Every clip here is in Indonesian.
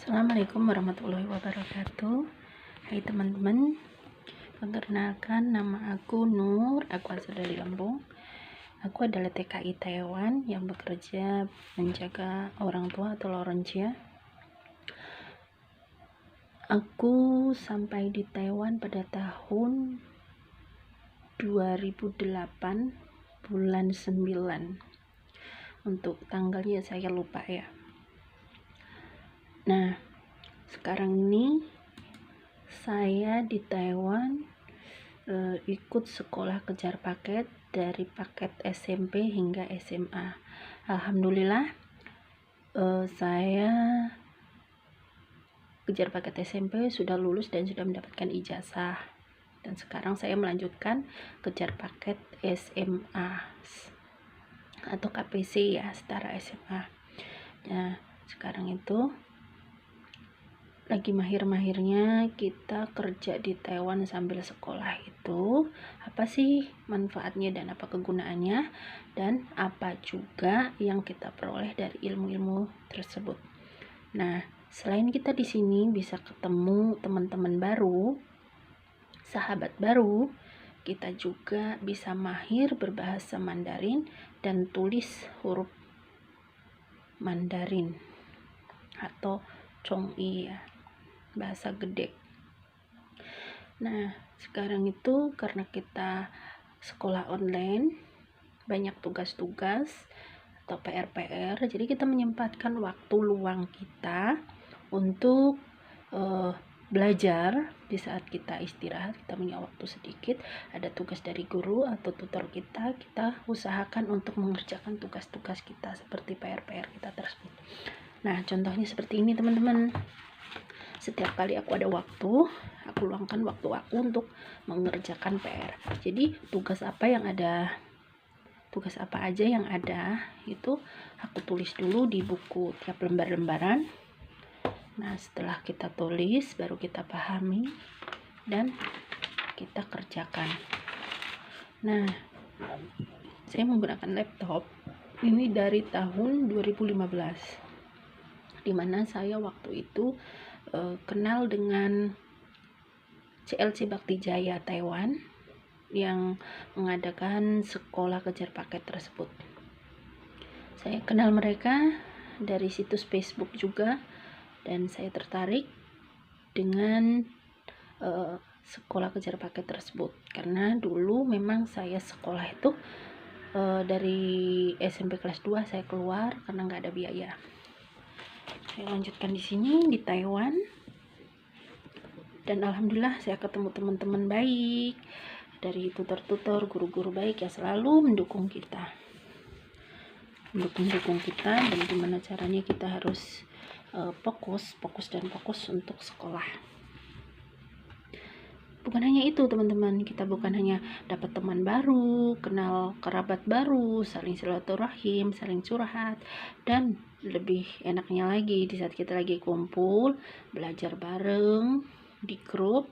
Assalamualaikum warahmatullahi wabarakatuh. Hai teman-teman, perkenalkan nama aku Nur, aku asal dari Lampung. Aku adalah TKI Taiwan yang bekerja menjaga orang tua atau Laurencia. Aku sampai di Taiwan pada tahun 2008 bulan 9. Untuk tanggalnya saya lupa ya. Nah, sekarang ini saya di Taiwan ikut sekolah kejar paket dari paket SMP hingga SMA. Alhamdulillah saya kejar paket SMP sudah lulus dan sudah mendapatkan ijazah, dan sekarang saya melanjutkan kejar paket SMA atau KPC ya, setara SMA. Nah, sekarang itu lagi mahir-mahirnya kita kerja di Taiwan sambil sekolah. Itu apa sih manfaatnya dan apa kegunaannya, dan apa juga yang kita peroleh dari ilmu-ilmu tersebut. Nah, selain kita di sini bisa ketemu teman-teman baru, sahabat baru, kita juga bisa mahir berbahasa Mandarin dan tulis huruf Mandarin atau Chongyi ya, bahasa gede. Nah, sekarang itu karena kita sekolah online, banyak tugas-tugas atau PR-PR, jadi kita menyempatkan waktu luang kita untuk belajar. Di saat kita istirahat, kita punya waktu sedikit, ada tugas dari guru atau tutor kita usahakan untuk mengerjakan tugas-tugas kita seperti PR-PR kita tersebut. Nah, contohnya seperti ini teman-teman. Setiap kali aku ada waktu, aku luangkan waktu aku untuk mengerjakan PR. Jadi tugas apa aja yang ada itu aku tulis dulu di buku tiap lembar-lembaran. Nah, setelah kita tulis baru kita pahami dan kita kerjakan. Nah, saya menggunakan laptop ini dari tahun 2015, dimana saya waktu itu kenal dengan CLC Bakti Jaya Taiwan yang mengadakan sekolah kejar paket tersebut. Saya kenal mereka dari situs Facebook juga, dan saya tertarik dengan sekolah kejar paket tersebut karena dulu memang saya sekolah itu dari SMP kelas 2 saya keluar karena nggak ada biaya. Saya lanjutkan di sini di Taiwan, dan alhamdulillah saya ketemu teman-teman baik dari tutor-tutor, guru-guru baik yang selalu mendukung kita dan gimana caranya kita harus fokus untuk sekolah. Bukan hanya itu teman-teman, kita bukan hanya dapat teman baru, kenal kerabat baru, saling silaturahim, saling curhat, dan lebih enaknya lagi di saat kita lagi kumpul belajar bareng di grup,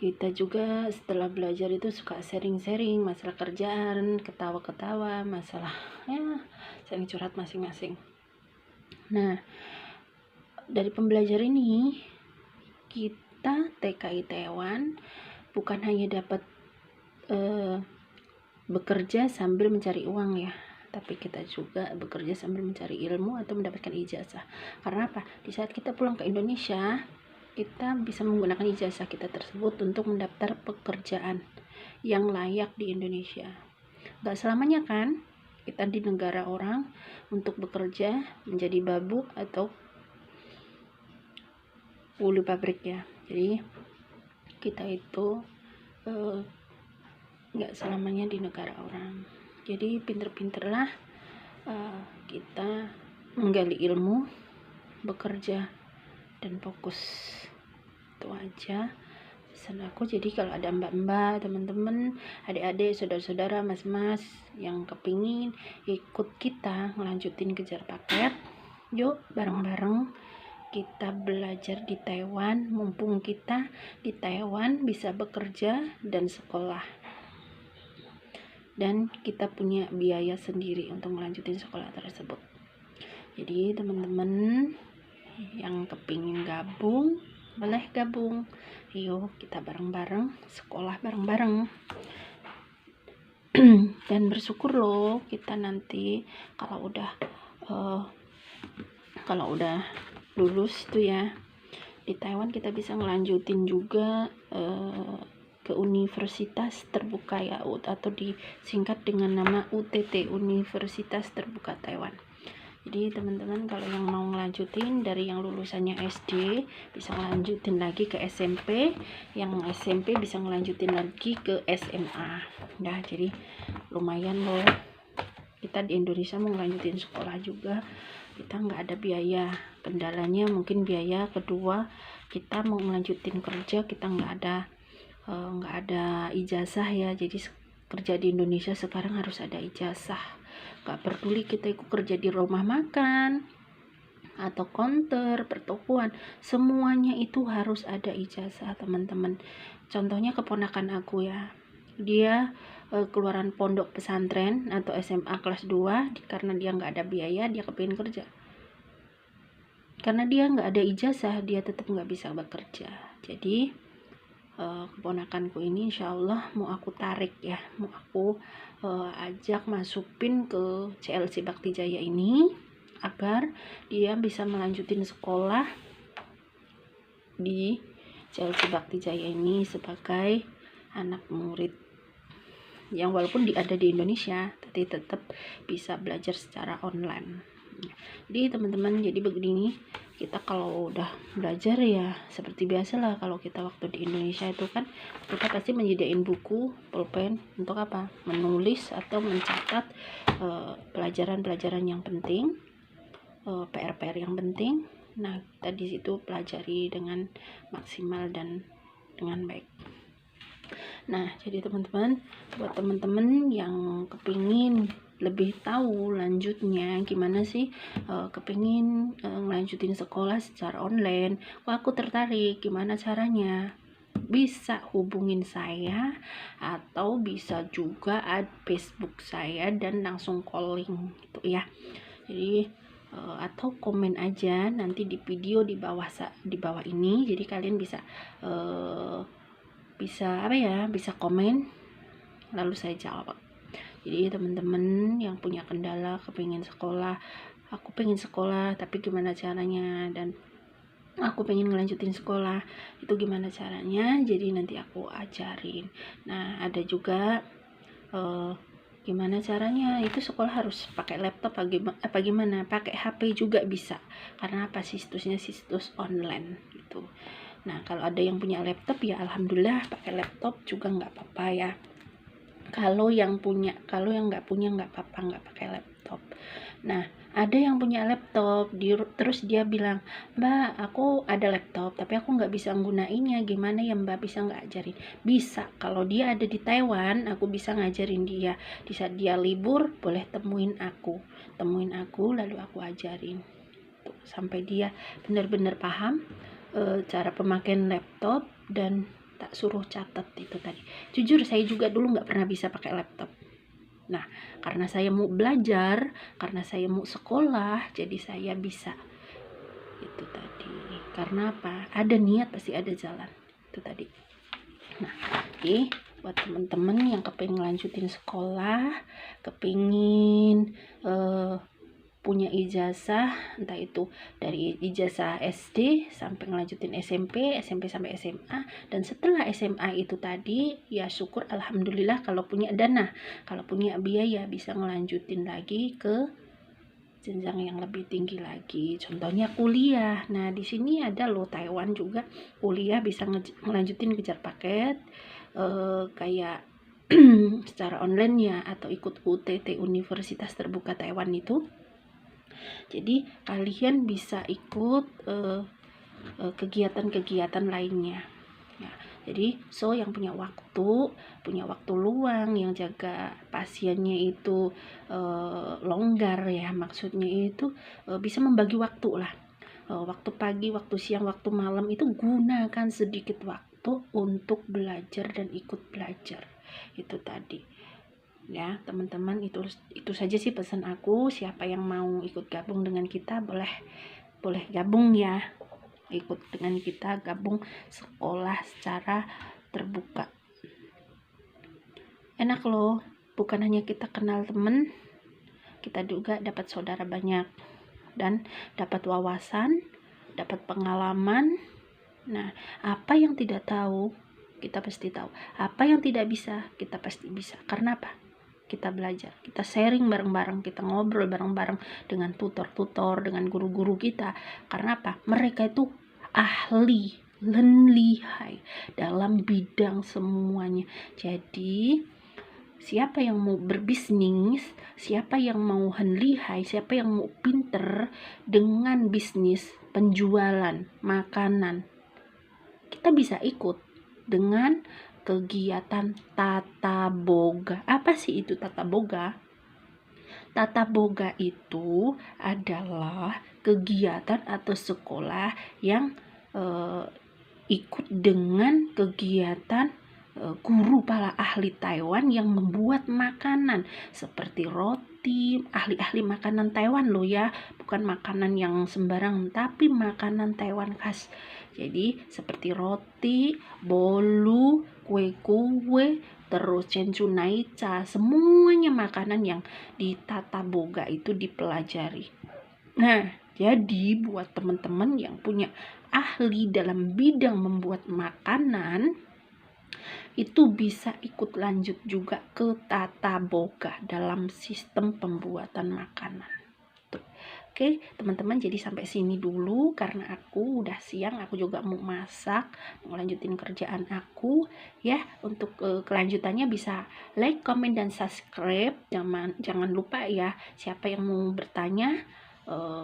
kita juga setelah belajar itu suka sharing-sharing masalah kerjaan, ketawa-ketawa, masalah ya saling curhat masing-masing. Nah, dari pembelajaran ini kita TKI Taiwan bukan hanya dapat bekerja sambil mencari uang ya, tapi kita juga bekerja sambil mencari ilmu atau mendapatkan ijazah. Karena apa? Di saat kita pulang ke Indonesia, kita bisa menggunakan ijazah kita tersebut untuk mendaftar pekerjaan yang layak di Indonesia. Gak selamanya kan kita di negara orang untuk bekerja menjadi babu atau uli pabrik ya. Jadi kita itu nggak selamanya di negara orang. Jadi pinter-pinterlah kita menggali ilmu, bekerja, dan fokus. Itu aja pesan aku. Jadi kalau ada mbak-mbak, teman-teman, adik-adik, saudara-saudara, mas-mas yang kepingin ikut kita ngelanjutin kejar paket, yuk bareng-bareng kita belajar di Taiwan. Mumpung kita di Taiwan bisa bekerja dan sekolah, dan kita punya biaya sendiri untuk melanjutin sekolah tersebut. Jadi teman-teman yang kepingin gabung boleh gabung, yuk kita bareng-bareng sekolah bareng-bareng. Dan bersyukur loh kita nanti kalau udah lulus tuh ya, di Taiwan kita bisa ngelanjutin juga ke universitas terbuka ya, atau disingkat dengan nama UTT, Universitas Terbuka Taiwan. Jadi teman-teman kalau yang mau ngelanjutin dari yang lulusannya SD bisa ngelanjutin lagi ke SMP, yang SMP bisa ngelanjutin lagi ke SMA. Nah, jadi lumayan loh, kita di Indonesia mau ngelanjutin sekolah juga kita nggak ada biaya. Kendalanya mungkin biaya, kedua kita mau ngelanjutin kerja kita nggak ada ijazah ya. Jadi kerja di Indonesia sekarang harus ada ijazah. Gak peduli kita ikut kerja di rumah makan atau konter, pertokoan, semuanya itu harus ada ijazah teman-teman. Contohnya keponakan aku ya, dia keluaran pondok pesantren atau SMA kelas 2, karena dia nggak ada biaya dia kepingin kerja. Karena dia nggak ada ijazah dia tetap nggak bisa bekerja. Jadi keponakanku ini insya Allah mau aku tarik ya, mau aku ajak masukin ke CLC Bakti Jaya ini agar dia bisa melanjutin sekolah di CLC Bakti Jaya ini sebagai anak murid yang walaupun ada di Indonesia tapi tetap bisa belajar secara online. Jadi teman-teman, jadi begini, kita kalau udah belajar ya seperti biasa lah. Kalau kita waktu di Indonesia itu kan kita pasti menyediain buku, pulpen untuk apa? Menulis atau mencatat pelajaran-pelajaran yang penting, PR-PR yang penting. Nah, kita di situ pelajari dengan maksimal dan dengan baik. Nah, jadi teman-teman, buat teman-teman yang kepingin lebih tahu lanjutnya gimana sih, kepingin ngelanjutin sekolah secara online, aku tertarik gimana caranya, bisa hubungin saya atau bisa juga add Facebook saya dan langsung calling gitu ya. Jadi atau komen aja nanti di video di bawah ini, jadi kalian bisa bisa komen lalu saya jawab. Jadi teman-teman yang punya kendala kepingin sekolah, aku pengen sekolah tapi gimana caranya, dan aku pengen ngelanjutin sekolah itu gimana caranya, jadi nanti aku ajarin. Nah, ada juga gimana caranya itu sekolah harus pakai laptop apa gimana, pakai HP juga bisa, karena apa, situsnya situs online gitu. Nah, kalau ada yang punya laptop ya alhamdulillah, pakai laptop juga nggak apa-apa ya. Kalau yang nggak punya nggak apa-apa, nggak pakai laptop. Nah, ada yang punya laptop terus dia bilang, Mbak aku ada laptop tapi aku nggak bisa nggunainnya, gimana ya Mbak, bisa nggak ajarin? Bisa, kalau dia ada di Taiwan aku bisa ngajarin dia. Di saat dia libur boleh temuin aku lalu aku ajarin tuh, sampai dia benar-benar paham cara pemakaian laptop dan tak suruh catat itu tadi. Jujur saya juga dulu nggak pernah bisa pakai laptop. Nah, karena saya mau belajar, karena saya mau sekolah, jadi saya bisa. Itu tadi. Karena apa? Ada niat pasti ada jalan. Itu tadi. Nah, jadi buat teman-teman yang kepingin lanjutin sekolah, kepingin punya ijazah, entah itu dari ijazah SD sampai ngelanjutin SMP sampai SMA, dan setelah SMA itu tadi ya syukur alhamdulillah kalau punya dana, kalau punya biaya bisa ngelanjutin lagi ke jenjang yang lebih tinggi lagi, contohnya kuliah. Nah, di sini ada loh Taiwan juga kuliah bisa ngelanjutin kejar paket kayak secara online ya, atau ikut UTT Universitas Terbuka Taiwan itu. Jadi kalian bisa ikut kegiatan-kegiatan lainnya ya. Jadi yang punya waktu luang, yang jaga pasiennya itu longgar ya, maksudnya itu bisa membagi waktu lah, waktu pagi, waktu siang, waktu malam, itu gunakan sedikit waktu untuk belajar dan ikut belajar itu tadi. Ya teman-teman, itu saja sih pesan aku. Siapa yang mau ikut gabung dengan kita boleh gabung ya, ikut dengan kita gabung sekolah secara terbuka. Enak loh, bukan hanya kita kenal temen, kita juga dapat saudara banyak dan dapat wawasan, dapat pengalaman. Nah, apa yang tidak tahu kita pasti tahu, apa yang tidak bisa kita pasti bisa. Karena apa? Kita belajar, kita sharing bareng-bareng, kita ngobrol bareng-bareng dengan tutor-tutor, dengan guru-guru kita. Karena apa? Mereka itu ahli, lihai dalam bidang semuanya. Jadi siapa yang mau berbisnis, siapa yang mau lihai, siapa yang mau pinter dengan bisnis penjualan makanan, kita bisa ikut dengan kegiatan tata boga. Apa sih itu tata boga? Tata boga itu adalah kegiatan atau sekolah yang ikut dengan kegiatan guru para ahli Taiwan yang membuat makanan seperti roti, ahli-ahli makanan Taiwan loh ya, bukan makanan yang sembarang, tapi makanan Taiwan khas. Jadi seperti roti, bolu, kue-kue, terus cencunaica, semuanya makanan yang di tata boga itu dipelajari. Nah, jadi buat teman-teman yang punya ahli dalam bidang membuat makanan, itu bisa ikut lanjut juga ke tata boga dalam sistem pembuatan makanan. Oke, teman-teman, jadi sampai sini dulu karena aku udah siang, aku juga mau masak, mau lanjutin kerjaan aku ya. Untuk kelanjutannya bisa like, comment, dan subscribe. Jangan lupa ya, siapa yang mau bertanya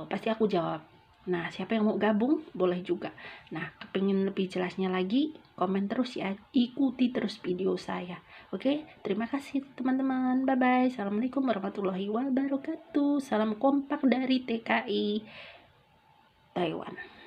pasti aku jawab. Nah, siapa yang mau gabung boleh juga. Nah, kepingin lebih jelasnya lagi, komen terus ya, ikuti terus video saya. Oke, terima kasih teman-teman. Bye-bye. Assalamualaikum warahmatullahi wabarakatuh. Salam kompak dari TKI Taiwan.